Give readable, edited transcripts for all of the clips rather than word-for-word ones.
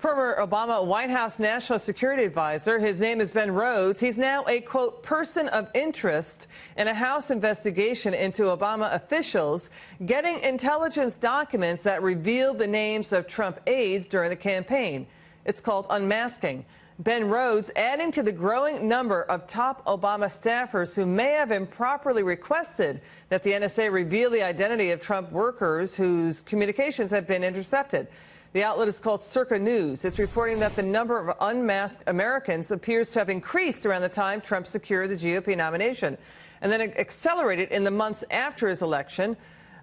Former Obama White House National Security Advisor, his name is Ben Rhodes. He's now a, quote, person of interest in a House investigation into Obama officials getting intelligence documents that revealed the names of Trump aides during the campaign. It's called unmasking. Ben Rhodes adding to the growing number of top Obama staffers who may have improperly requested that the NSA reveal the identity of Trump workers whose communications have been intercepted. The outlet is called Circa News. It's reporting that the number of unmasked Americans appears to have increased around the time Trump secured the GOP nomination, and then it accelerated in the months after his election.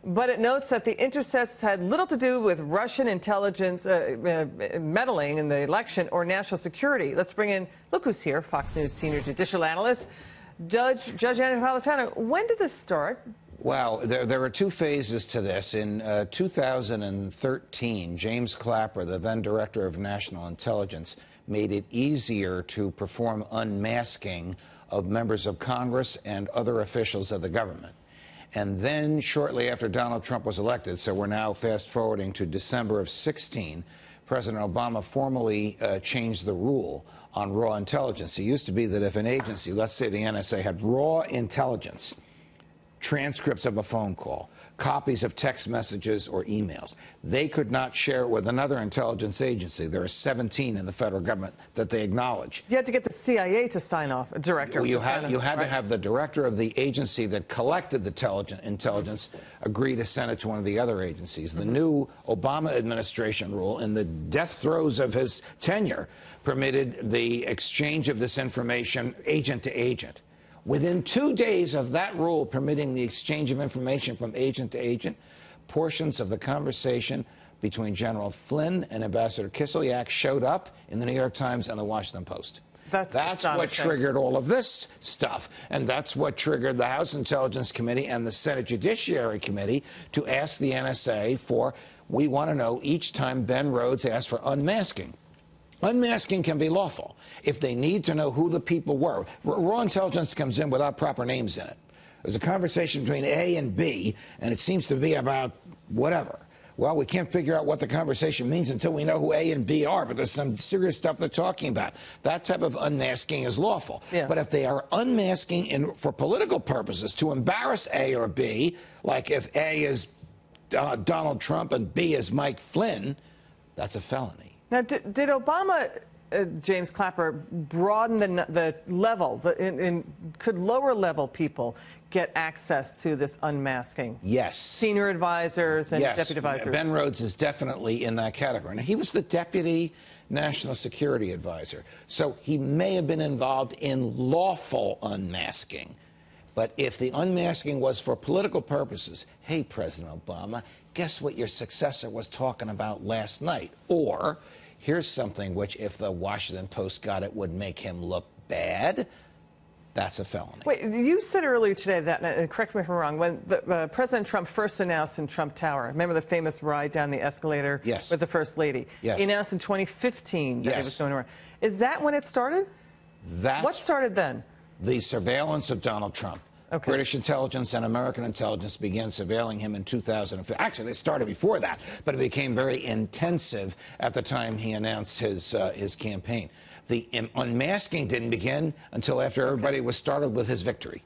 But it notes that the intercepts had little to do with Russian intelligence meddling in the election or national security. Let's bring in, look who's here, Fox News senior judicial analyst, Judge Andrew Napolitano. When did this start? Well, there were two phases to this. In 2013, James Clapper, the then Director of National Intelligence, made it easier to perform unmasking of members of Congress and other officials of the government. And then, shortly after Donald Trump was elected, so we're now fast-forwarding to December of 16, President Obama formally changed the rule on raw intelligence. It used to be that if an agency, let's say the NSA, had raw intelligence, transcripts of a phone call, copies of text messages or emails, they could not share it with another intelligence agency. There are 17 in the federal government that they acknowledge. You had to get the CIA to sign off, a director. Well, you had to have the director of the agency that collected the intelligence agree to send it to one of the other agencies. The new Obama administration rule, in the death throes of his tenure, permitted the exchange of this information agent to agent. Within 2 days of that rule permitting the exchange of information from agent to agent, portions of the conversation between General Flynn and Ambassador Kislyak showed up in the New York Times and the Washington Post. That's what triggered all of this stuff. And that's what triggered the House Intelligence Committee and the Senate Judiciary Committee to ask the NSA for, we want to know each time Ben Rhodes asked for unmasking. Unmasking can be lawful if they need to know who the people were. Raw intelligence comes in without proper names in it. There's a conversation between A and B, and it seems to be about whatever. Well, we can't figure out what the conversation means until we know who A and B are, but there's some serious stuff they're talking about. That type of unmasking is lawful. Yeah. But if they are unmasking for political purposes, to embarrass A or B, like if A is Donald Trump and B is Mike Flynn, that's a felony. Now, did Obama, James Clapper, broaden the level? Could lower-level people get access to this unmasking? Yes. Senior advisors and yes. deputy advisors? Ben Rhodes is definitely in that category. Now, he was the deputy national security advisor, so he may have been involved in lawful unmasking. But if the unmasking was for political purposes, hey, President Obama, guess what your successor was talking about last night? Or, here's something which, if the Washington Post got it, would make him look bad. That's a felony. Wait, you said earlier today that, and correct me if I'm wrong, when President Trump first announced in Trump Tower, remember the famous ride down the escalator yes. with the First Lady? Yes. He announced in 2015 that yes. he was going around. Is that when it started? What started then? The surveillance of Donald Trump. Okay. British intelligence and American intelligence began surveilling him in 2005. Actually, it started before that, but it became very intensive at the time he announced his campaign. The unmasking didn't begin until after everybody was startled with his victory.